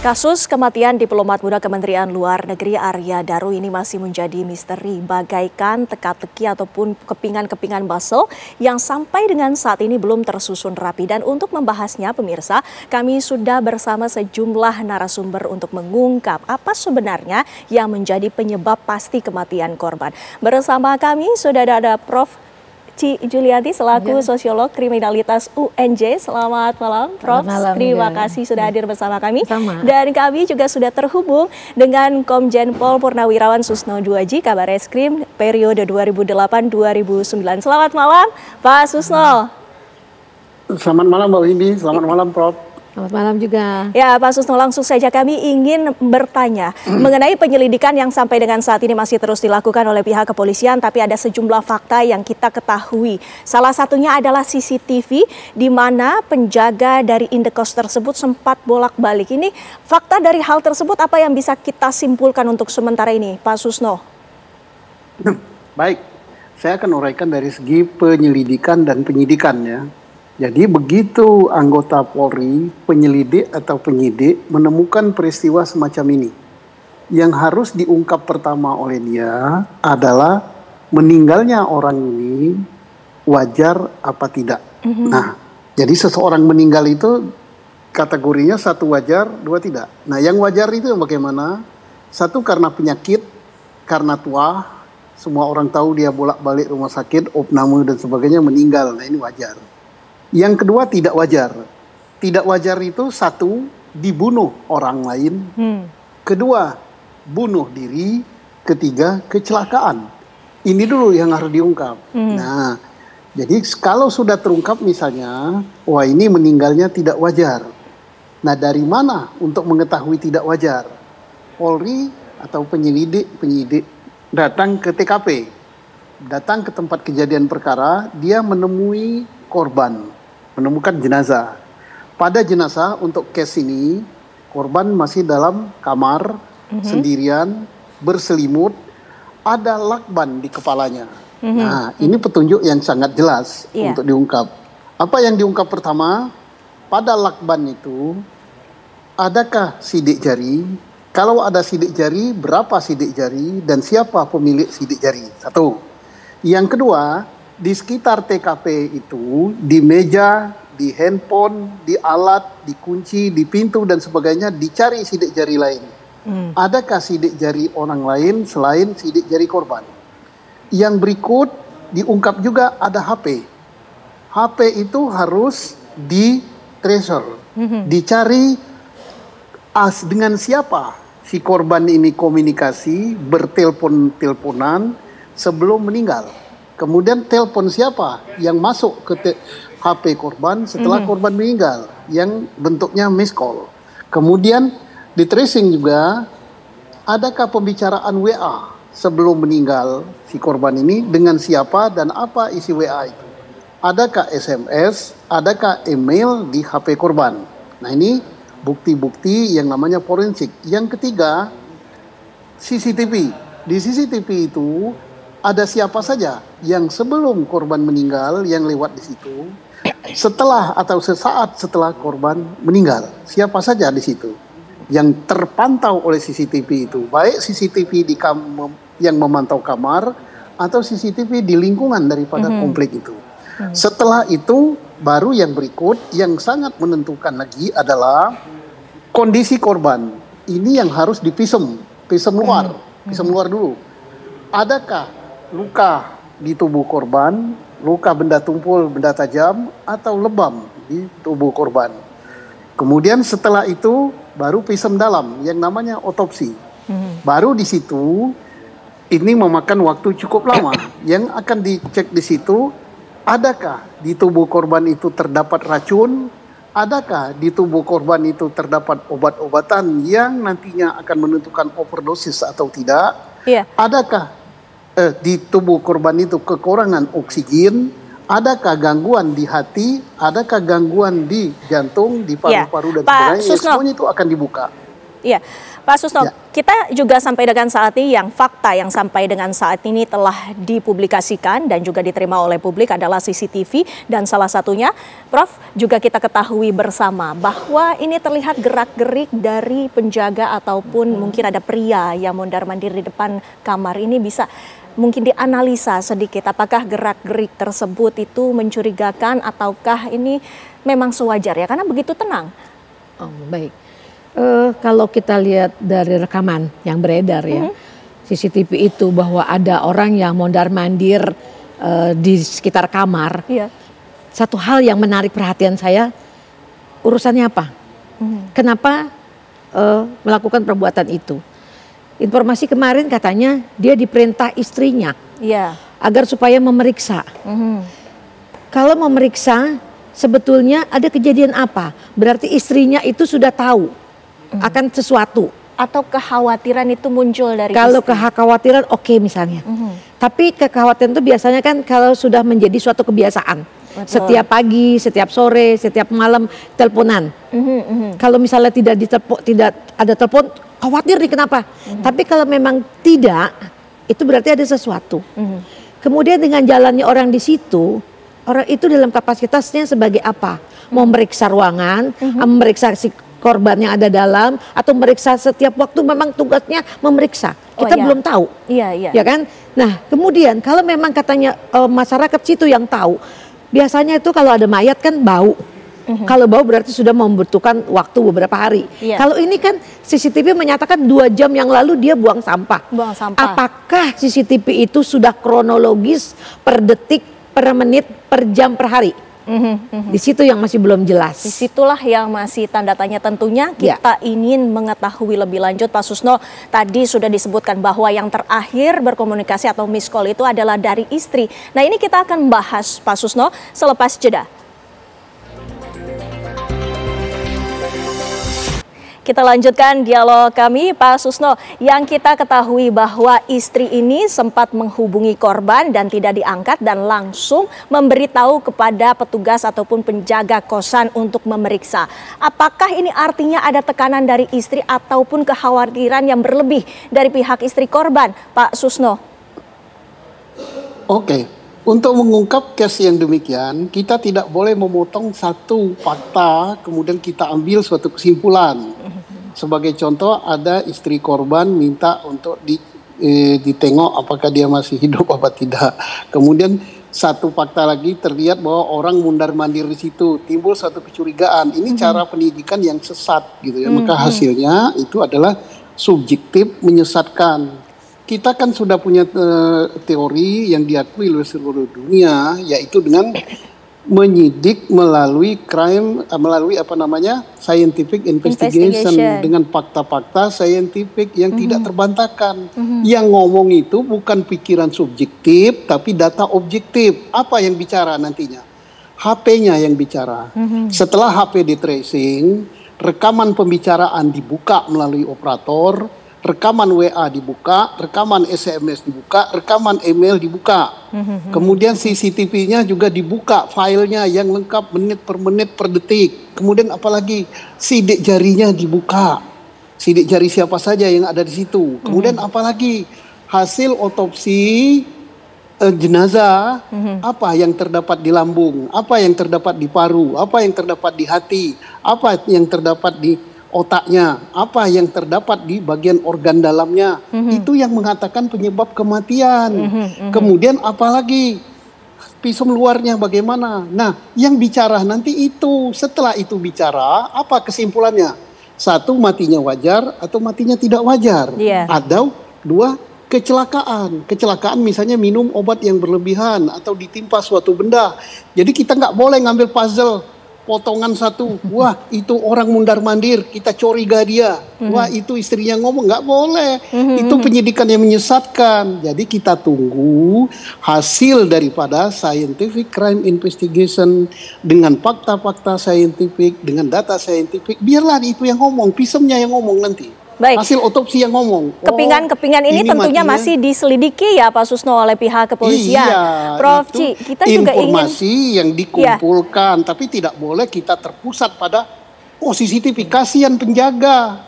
Kasus kematian diplomat muda Kementerian Luar Negeri Arya Daru ini masih menjadi misteri, bagaikan teka-teki ataupun kepingan-kepingan bakso yang sampai dengan saat ini belum tersusun rapi. Dan untuk membahasnya, pemirsa, kami sudah bersama sejumlah narasumber untuk mengungkap apa sebenarnya yang menjadi penyebab pasti kematian korban. Bersama kami sudah ada Prof. Ci Julianti selaku sosiolog kriminalitas UNJ. Selamat malam, Prof. Terima kasih sudah hadir bersama kami. Dan kami juga sudah terhubung dengan Komjen Pol Purnawirawan Susno Duaji, Kabar Eskrim periode 2008-2009. Selamat malam, Pak Susno. Selamat malam, Mbak Windy. Selamat malam, Prof. Selamat malam juga. Ya, Pak Susno, langsung saja kami ingin bertanya mengenai penyelidikan yang sampai dengan saat ini masih terus dilakukan oleh pihak kepolisian, tapi ada sejumlah fakta yang kita ketahui. Salah satunya adalah CCTV di mana penjaga dari indekos tersebut sempat bolak-balik. Ini fakta dari hal tersebut apa yang bisa kita simpulkan untuk sementara ini, Pak Susno? Baik, saya akan uraikan dari segi penyelidikan dan penyidikan ya. Jadi begitu anggota Polri, penyelidik atau penyidik menemukan peristiwa semacam ini, yang harus diungkap pertama oleh dia adalah meninggalnya orang ini wajar apa tidak. Nah, jadi seseorang meninggal itu kategorinya satu wajar, dua tidak. Nah, yang wajar itu bagaimana? Satu karena penyakit, karena tua, semua orang tahu dia bolak-balik rumah sakit, opname dan sebagainya, meninggal. Nah, ini wajar. Yang kedua tidak wajar. Tidak wajar itu satu, dibunuh orang lain. Kedua, bunuh diri. Ketiga, kecelakaan. Ini dulu yang harus diungkap. Nah, jadi kalau sudah terungkap misalnya, wah ini meninggalnya tidak wajar. Nah, dari mana untuk mengetahui tidak wajar? Polri atau penyidik datang ke TKP. Datang ke tempat kejadian perkara, dia menemui korban. Menemukan jenazah. Pada jenazah untuk case ini, korban masih dalam kamar, sendirian, berselimut, ada lakban di kepalanya. Nah, ini petunjuk yang sangat jelas untuk diungkap. Apa yang diungkap pertama, pada lakban itu, adakah sidik jari? Kalau ada sidik jari, berapa sidik jari? Dan siapa pemilik sidik jari? Satu. Yang kedua, di sekitar TKP itu, di meja, di handphone, di alat, di kunci, di pintu dan sebagainya, dicari sidik jari lain. Adakah sidik jari orang lain selain sidik jari korban? Yang berikut diungkap juga ada HP. HP itu harus di tracer, dicari dengan siapa si korban ini komunikasi, bertelpon-telponan sebelum meninggal. Kemudian telepon siapa yang masuk ke HP korban setelah korban meninggal, yang bentuknya miss call. Kemudian di tracing juga, adakah pembicaraan WA sebelum meninggal si korban ini dengan siapa dan apa isi WA itu. Adakah SMS, adakah email di HP korban. Nah, ini bukti-bukti yang namanya forensik. Yang ketiga, CCTV. Di CCTV itu ada siapa saja yang sebelum korban meninggal yang lewat di situ, setelah atau sesaat setelah korban meninggal, siapa saja di situ yang terpantau oleh CCTV itu, baik CCTV yang memantau kamar atau CCTV di lingkungan daripada komplek itu. Setelah itu baru yang berikut yang sangat menentukan lagi adalah kondisi korban. Ini yang harus dipisem luar dulu. Adakah luka di tubuh korban, luka benda tumpul, benda tajam, atau lebam di tubuh korban. Kemudian setelah itu baru pisem dalam yang namanya otopsi. Baru di situ ini memakan waktu cukup lama. Yang akan dicek di situ, adakah di tubuh korban itu terdapat racun, adakah di tubuh korban itu terdapat obat-obatan yang nantinya akan menentukan overdosis atau tidak, adakah di tubuh korban itu kekurangan oksigen, adakah gangguan di hati, adakah gangguan di jantung, di paru-paru dan sebagainya, semuanya itu akan dibuka. Iya, Pak Susno, Ya. kita juga sampai dengan saat ini yang fakta yang sampai dengan saat ini telah dipublikasikan dan juga diterima oleh publik adalah CCTV dan salah satunya, Prof, juga kita ketahui bersama bahwa ini terlihat gerak-gerik dari penjaga ataupun mungkin ada pria yang mondar-mandir di depan kamar. Ini bisa mungkin dianalisa sedikit apakah gerak-gerik tersebut itu mencurigakan ataukah ini memang sewajarnya karena begitu tenang. Oh, baik. Kalau kita lihat dari rekaman yang beredar ya, CCTV itu bahwa ada orang yang mondar-mandir di sekitar kamar. Iya. Satu hal yang menarik perhatian saya, urusannya apa? Kenapa melakukan perbuatan itu? Informasi kemarin katanya dia diperintah istrinya Iya. agar supaya memeriksa. Kalau memeriksa sebetulnya ada kejadian apa? Berarti istrinya itu sudah tahu akan sesuatu. Atau kekhawatiran itu muncul dari Kalau istri. kekhawatiran oke misalnya. Tapi kekhawatiran itu biasanya kan kalau sudah menjadi suatu kebiasaan. Betul. Setiap pagi, setiap sore, setiap malam teleponan. Kalau misalnya tidak ada telepon, khawatir nih kenapa. Tapi kalau memang tidak, itu berarti ada sesuatu. Kemudian dengan jalannya orang di situ, orang itu dalam kapasitasnya sebagai apa? Memeriksa ruangan, memeriksa si korban yang ada dalam, atau meriksa setiap waktu memang tugasnya memeriksa. Kita iya. belum tahu. Iya. Ya kan? Nah, kemudian kalau memang katanya masyarakat situ yang tahu, biasanya itu kalau ada mayat kan bau. Kalau bau berarti sudah membutuhkan waktu beberapa hari. Iya. Kalau ini kan CCTV menyatakan 2 jam yang lalu dia buang sampah. Buang sampah. Apakah CCTV itu sudah kronologis per detik, per menit, per jam, per hari? Di situ yang masih belum jelas. Disitulah yang masih tanda tanya tentunya kita ingin mengetahui lebih lanjut Pak Susno. Tadi sudah disebutkan bahwa yang terakhir berkomunikasi atau miss call itu adalah dari istri. Nah ini kita akan bahas Pak Susno selepas jeda. Kita lanjutkan dialog kami, Pak Susno. Yang kita ketahui bahwa istri ini sempat menghubungi korban dan tidak diangkat dan langsung memberitahu kepada petugas ataupun penjaga kosan untuk memeriksa. Apakah ini artinya ada tekanan dari istri ataupun kekhawatiran yang berlebih dari pihak istri korban, Pak Susno? Oke. Untuk mengungkap case yang demikian, kita tidak boleh memotong satu fakta, kemudian kita ambil suatu kesimpulan. Sebagai contoh, ada istri korban minta untuk ditengok apakah dia masih hidup apa tidak. Kemudian satu fakta lagi terlihat bahwa orang mundar-mandir di situ, timbul satu kecurigaan. Ini cara pendidikan yang sesat gitu ya. Maka hasilnya itu adalah subjektif menyesatkan. Kita kan sudah punya teori yang diakui oleh seluruh dunia, yaitu dengan menyidik melalui scientific investigation dengan fakta-fakta scientific yang tidak terbantahkan. Yang ngomong itu bukan pikiran subjektif tapi data objektif. Apa yang bicara nantinya? HP-nya yang bicara. Setelah HP di tracing, rekaman pembicaraan dibuka melalui operator, rekaman WA dibuka, rekaman SMS dibuka, rekaman email dibuka. Kemudian CCTV-nya juga dibuka, filenya yang lengkap menit per detik. Kemudian apalagi sidik jarinya dibuka. Sidik jari siapa saja yang ada di situ. Kemudian apalagi hasil otopsi jenazah, apa yang terdapat di lambung, apa yang terdapat di paru, apa yang terdapat di hati, apa yang terdapat di otaknya, apa yang terdapat di bagian organ dalamnya, itu yang mengatakan penyebab kematian. Kemudian apalagi visum luarnya bagaimana. Nah, yang bicara nanti itu. Setelah itu bicara, apa kesimpulannya? Satu, matinya wajar atau matinya tidak wajar. Atau dua, kecelakaan. Kecelakaan misalnya minum obat yang berlebihan atau ditimpa suatu benda. Jadi kita nggak boleh ngambil puzzle potongan satu, wah itu orang mundar-mandir, kita curiga dia, wah itu istrinya ngomong, nggak boleh, itu penyidikan yang menyesatkan. Jadi kita tunggu hasil daripada scientific crime investigation dengan fakta-fakta scientific, dengan data scientific, biarlah itu yang ngomong, visumnya yang ngomong nanti. Baik. Hasil otopsi yang ngomong. Kepingan-kepingan ini tentunya matinya masih diselidiki ya Pak Susno oleh pihak kepolisian. Iya, Prof. Ci, kita juga ingin informasi yang dikumpulkan, tapi tidak boleh kita terpusat pada CCTV, kasihan penjaga.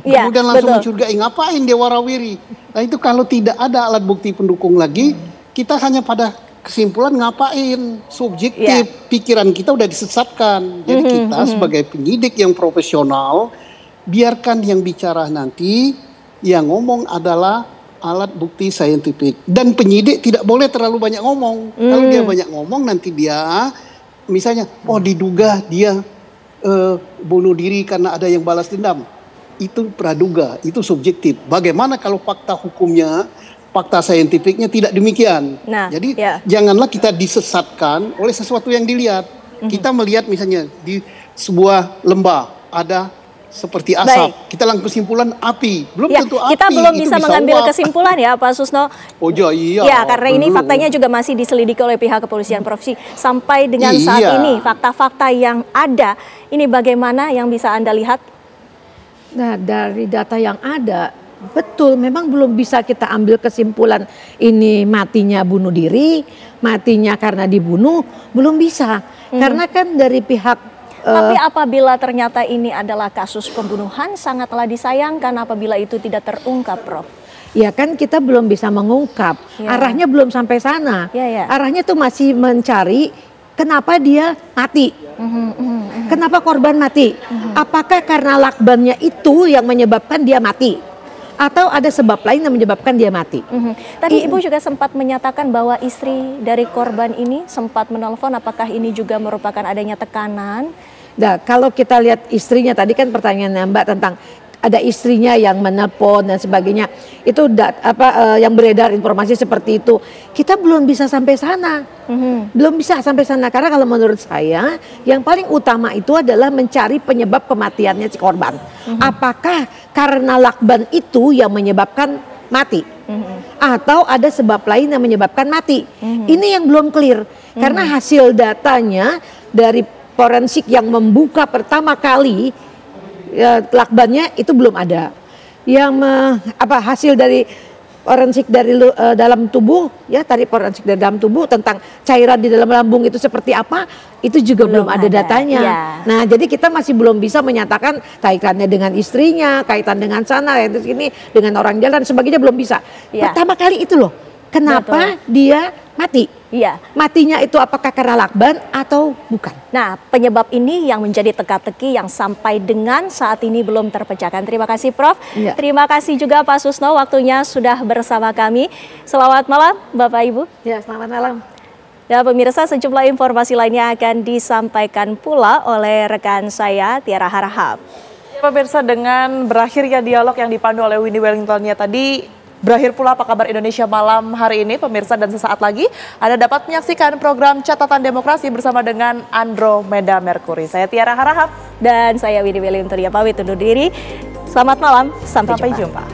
Ya, Kemudian langsung betul. mencurigai, ngapain dia warawiri. Nah itu kalau tidak ada alat bukti pendukung lagi, kita hanya pada kesimpulan ngapain, subjektif, pikiran kita udah disesatkan. Jadi kita sebagai penyidik yang profesional, biarkan yang bicara nanti, yang ngomong adalah alat bukti saintifik. Dan penyidik tidak boleh terlalu banyak ngomong. Kalau dia banyak ngomong nanti dia, misalnya, oh diduga dia bunuh diri karena ada yang balas dendam. Itu praduga, itu subjektif. Bagaimana kalau fakta hukumnya, fakta saintifiknya tidak demikian. Nah, jadi janganlah kita disesatkan oleh sesuatu yang dilihat. Kita melihat misalnya di sebuah lembah ada seperti asap. Baik. Kita langsung kesimpulan api. Belum Ya, tentu api. kita belum itu bisa mengambil uap. kesimpulan ya Pak Susno. Oh iya. Ya, karena ini faktanya juga masih diselidiki oleh pihak kepolisian provinsi. Sampai dengan saat ini, fakta-fakta yang ada, ini bagaimana yang bisa Anda lihat? Nah, dari data yang ada, betul memang belum bisa kita ambil kesimpulan ini matinya bunuh diri, matinya karena dibunuh, belum bisa. Karena kan dari pihak Tapi apabila ternyata ini adalah kasus pembunuhan, sangatlah disayangkan apabila itu tidak terungkap, Prof. Ya kan kita belum bisa mengungkap, arahnya belum sampai sana. Arahnya tuh masih mencari kenapa dia mati, kenapa korban mati. Apakah karena lakbannya itu yang menyebabkan dia mati? Atau ada sebab lain yang menyebabkan dia mati? Tadi Ibu juga sempat menyatakan bahwa istri dari korban ini sempat menelpon, apakah ini juga merupakan adanya tekanan? Nah, kalau kita lihat istrinya tadi kan pertanyaannya Mbak tentang ada istrinya yang menelpon dan sebagainya, itu yang beredar informasi seperti itu, kita belum bisa sampai sana, belum bisa sampai sana karena kalau menurut saya yang paling utama itu adalah mencari penyebab kematiannya si korban. Apakah karena lakban itu yang menyebabkan mati, atau ada sebab lain yang menyebabkan mati? Ini yang belum clear karena hasil datanya dari forensik yang membuka pertama kali lakbannya itu belum ada. Yang hasil dari forensik dari dalam tubuh ya, tadi forensik dari dalam tubuh tentang cairan di dalam lambung itu seperti apa, itu juga belum ada datanya. Nah, jadi kita masih belum bisa menyatakan kaitannya dengan istrinya, kaitan dengan sana, itu sini, dengan orang jalan sebagainya belum bisa. Pertama kali itu loh, kenapa dia mati? Matinya itu apakah karena lakban atau bukan? Nah, penyebab ini yang menjadi teka-teki yang sampai dengan saat ini belum terpecahkan. Terima kasih Prof. Terima kasih juga Pak Susno, waktunya sudah bersama kami. Selamat malam Bapak Ibu. Ya, selamat malam. Dan pemirsa, sejumlah informasi lainnya akan disampaikan pula oleh rekan saya Tiara Harahap. Pemirsa, dengan berakhirnya dialog yang dipandu oleh Winnie Wellington tadi, berakhir pula Apa Kabar Indonesia malam hari ini, pemirsa, dan sesaat lagi Anda dapat menyaksikan program Catatan Demokrasi bersama dengan Andromeda Mercury. Saya Tiara Harahap. Dan saya Winnie Wellington, pamit undur diri. Selamat malam, sampai jumpa.